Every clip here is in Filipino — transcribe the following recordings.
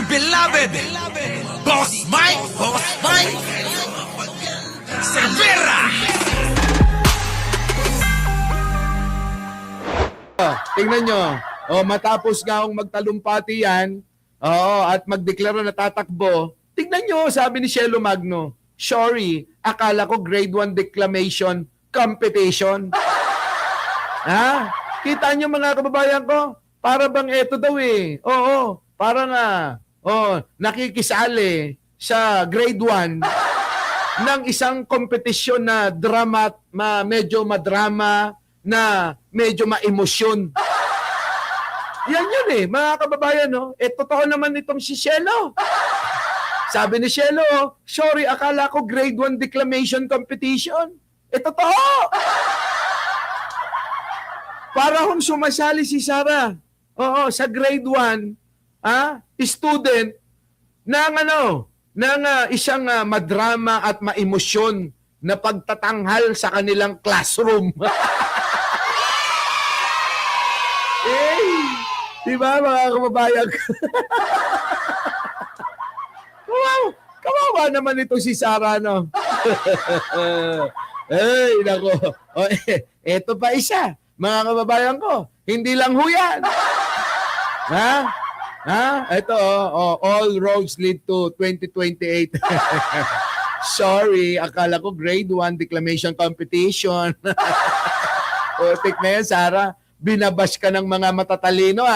dear beloved, Boss Mike Cervera. Tingnan nyo. Matapos nga akong magtalumpati yan, at magdeklara na tatakbo, tingnan nyo, sabi ni Shelo Magno, sorry, akala ko grade 1 declamation competition. Ha? Kita nyo mga kababayan ko, para bang eto daw eh. Oo, para nga, nakikisali sa grade 1 ng isang kompetisyon na medyo madrama, na medyo maemosyon. Yan yun eh, mga kababayan, no? Totoo naman itong si Shelo. Sabi ni Shelo, sorry, akala ko grade 1 declamation competition. Totoo! Para kung sumasali si Sarah, sa grade 1, student, ng isang madrama at maemosyon na pagtatanghal sa kanilang classroom. Di ba mga kababayan? Kawawa naman ito si Sarah, no? Nako. Eto pa isa, mga kababayan ko. Hindi lang ho yan. Ito, all roads lead to 2028. Sorry, akala ko grade 1 declamation competition. Putik na yan, Sarah. Binabash ka ng mga matatalino,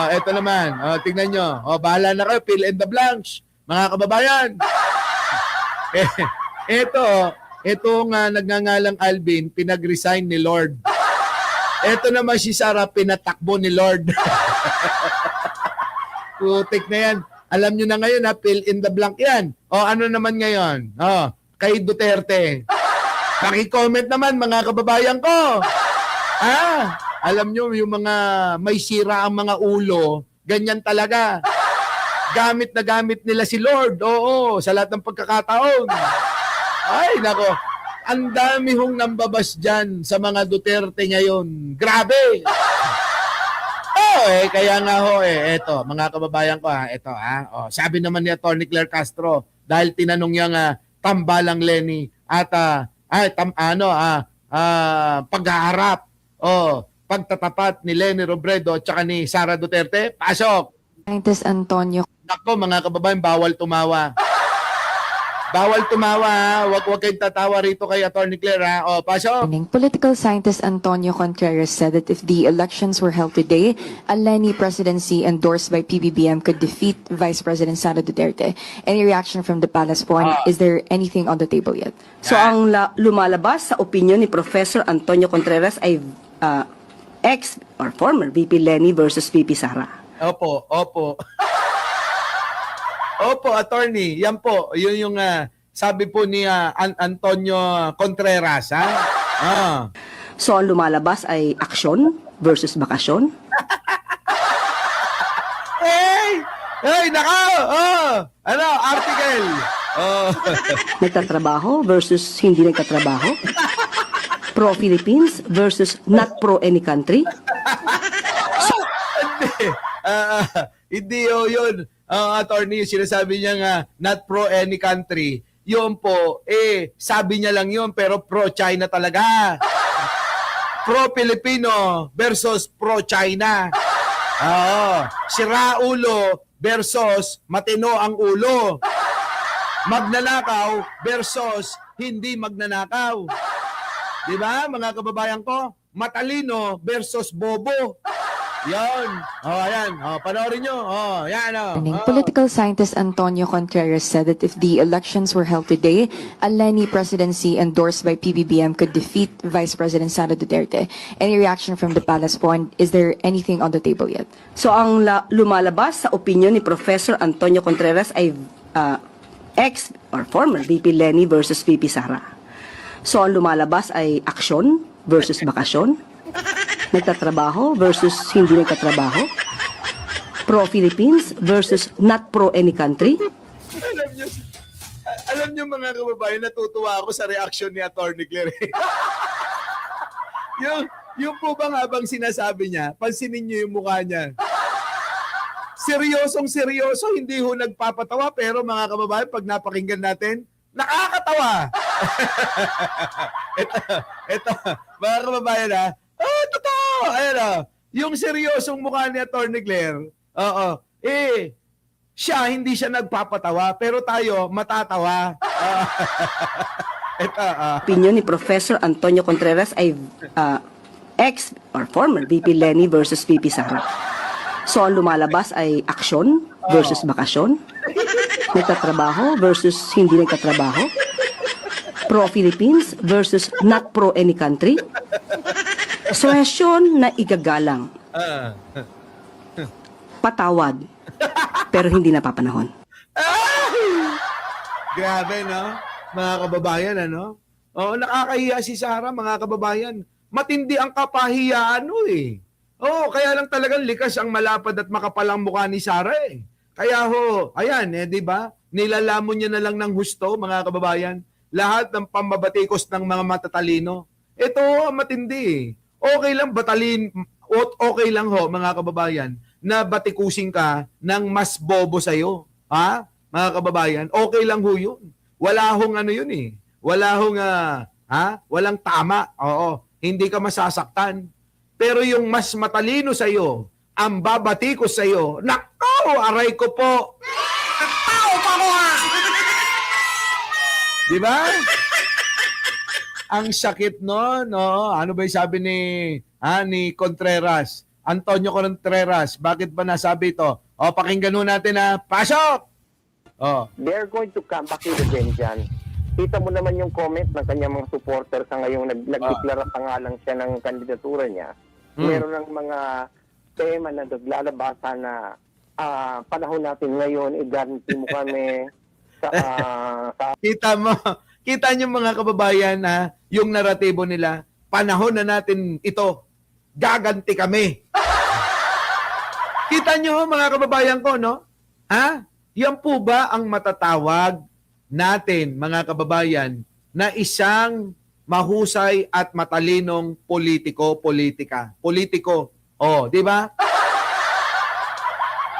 ito naman. Tignan nyo. Bahala na kayo, fill in the blanks. Mga kababayan. Ito nga nagngangalang Alvin, pinag-resign ni Lord. Ito naman si Sarah, pinatakbo ni Lord. Putik na yan. Alam nyo na ngayon, fill in the blank yan. Ano naman ngayon? Kay Duterte. Paki-comment naman, mga kababayan ko. Alam nyo, yung mga may sira ang mga ulo, ganyan talaga. Gamit na gamit nila si Lord. Oo, sa lahat ng pagkakataon. Ay, nako. Ang dami hong nambabas dyan sa mga Duterte ngayon. Grabe! Kaya nga eto, mga kababayan ko, sabi naman ni Atty. Claire Castro, dahil tinanong niya nga, tambalang Lenny, at paghaharap, pagtatapat ni Leni Robredo at saka ni Sara Duterte, pasok! Scientist Antonio. Nako, mga kababayan, bawal tumawa. Bawal tumawa, wag kayong tatawa rito kay Atty. Claire, pasok! Political scientist Antonio Contreras said that if the elections were held today, a Leni presidency endorsed by PBBM could defeat Vice President Sara Duterte. Any reaction from the palace po? And is there anything on the table yet? So ang lumalabas sa opinion ni Professor Antonio Contreras ay ex or former VP Leni versus VP Sara. Opo. Opo, attorney. Yan po. Yun yung sabi po ni Antonio Contreras. So ang lumalabas ay aksyon versus bakasyon. Hey, nako! Article! Nagtatrabaho versus hindi nagtatrabaho. Pro-Philippines versus not pro-any country. Hindi yun. Attorney, sinasabi niya nga, not pro any country. Yun po, sabi niya lang yun, pero pro-China talaga. Pro-Filipino versus pro-China. Sira ulo versus matino ang ulo. Magnanakaw versus hindi magnanakaw. Diba, mga kababayan ko? Matalino versus bobo. Yan. Ayan. Panoorin nyo. Yan. Political scientist Antonio Contreras said that if the elections were held today, a Leni presidency endorsed by PBBM could defeat Vice President Sara Duterte. Any reaction from the palace po? And is there anything on the table yet? So ang lumalabas sa opinion ni Professor Antonio Contreras ay ex or former VP Leni versus VP Sara. So ang lumalabas ay aksyon versus bakasyon. Nagtatrabaho versus hindi nagtatrabaho. Pro-Philippines versus not pro-any country. Alam niyo mga kababayan, natutuwa ako sa reaction ni Atty. Claire. yung po bang habang sinasabi niya, pansinin niyo yung mukha niya. seryosong seryoso, hindi ho nagpapatawa, pero mga kababayan, pag napakinggan natin, nakakatawa. ito, mga kababayan ha, totoo, ayan o, yung seryosong mukha ni Atty. Claire, oo, siya, hindi siya nagpapatawa, pero tayo, matatawa. Ito, Opinion ni Professor Antonio Contreras ay ex or former VP Lenny versus VP Sara. So ang lumalabas ay aksyon versus bakasyon, nagtatrabaho versus hindi nagtatrabaho, pro-Philippines versus not pro any country, suhesyon na igagalang, patawad, pero hindi napapanahon. Grabe, no? Mga kababayan, ano? Oo, nakakahiya si Sara, mga kababayan. Matindi ang kapahiyaan, no, eh. Oo, kaya lang talagang likas ang malapad at makapalang mukha ni Sara, eh. Kaya ho, ayan, di ba? Nilalamon niya na lang ng husto, mga kababayan. Lahat ng pambabatikos ng mga matatalino. Ito, matindi, eh. Okay lang, okay lang ho, mga kababayan, na batikusin ka ng mas bobo sa'yo. Ha? Mga kababayan, okay lang ho yun. Wala hong ano yun eh. Wala hong, walang tama. Oo, hindi ka masasaktan. Pero yung mas matalino sa'yo, ang babatikos sa'yo, nakaw, aray ko po. Nakaw pa ko ha! Di ba? Ang sakit no, no? Ano ba yung sabi ni Contreras? Antonio Contreras, bakit ba nasabi ito? O, pakinggan natin na, pasok! Oh. They're going to come back with a vengeance. Kita mo naman yung comment ng kanyang mga supporters sa ngayong nagdeklara pa nga lang siya ng kandidatura niya. Meron ng mga tema na naglalabasan na panahon natin ngayon, i-guarantee mo kami sa Kita niyo mga kababayan na yung naratibo nila, panahon na natin ito, gaganti kami. Kita niyo mga kababayan ko, no? Ha? Yan po ba ang matatawag natin, mga kababayan, na isang mahusay at matalinong politika? Politiko. Oh, di ba?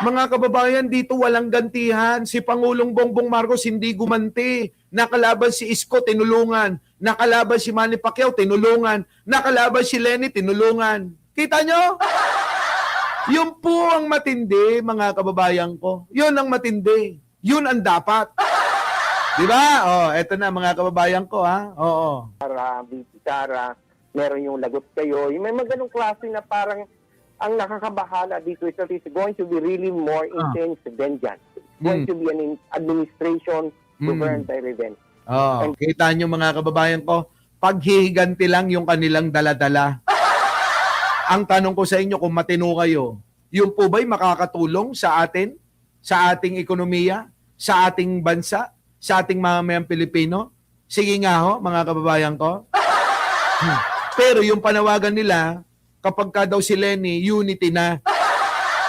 Mga kababayan, dito walang gantihan. Si Pangulong Bongbong Marcos hindi gumanti. Nakalaban si Isko, tinulungan. Nakalaban si Manny Pacquiao, tinulungan. Nakalaban si Lenny, tinulungan. Kita nyo? Yun po ang matindi, mga kababayan ko. Yun ang matindi. Yun ang dapat. Di ba? Oh, eto na mga kababayan ko, ha? Oo. Sara, meron yung lagot kayo. Yung may mga ganong klase na parang ang nakakabahala dito is that it's going to be really more intense vengeance. It's going to be an administration governed by revenge. Oh, kita nyo mga kababayan ko, paghihiganti lang yung kanilang daladala. Ang tanong ko sa inyo, kung matino kayo, yung po ba'y makakatulong sa atin, sa ating ekonomiya, sa ating bansa, sa ating mamamayang Pilipino? Sige nga ho, mga kababayan ko. Pero yung panawagan nila, kapag ka daw si Lenny, unity na.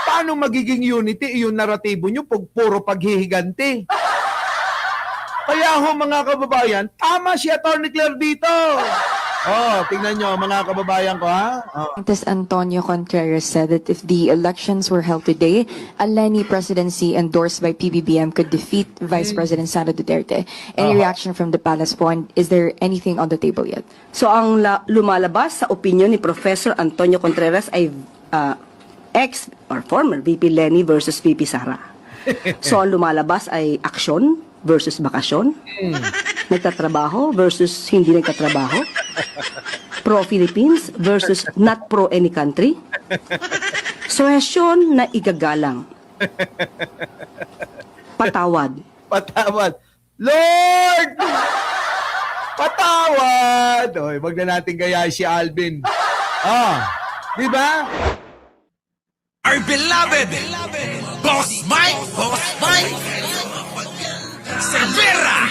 Paano magiging unity? Yung naratibo nyo, puro paghihiganti. Kaya ho mga kababayan, tama si Atty. Claire dito. Oh, tingnan nyo mga kababayan ko ha. Oh. Scientist Antonio Contreras said that if the elections were held today, a Lenny presidency endorsed by PBBM could defeat Vice President Sara Duterte. Any reaction from the palace po? And is there anything on the table yet? So ang lumalabas sa opinion ni Professor Antonio Contreras ay ex or former VP Lenny versus VP Sara. So ang lumalabas ay aksyon versus bakasyon, nagtatrabaho versus hindi nagtatrabaho, pro-Philippines versus not pro any country, suhesyon na igagalang, patawad, Patawad. Lord! Patawad! Oy, wag na natin gayahin si Alvin. Di ba? Our beloved Boss Mike Cervera.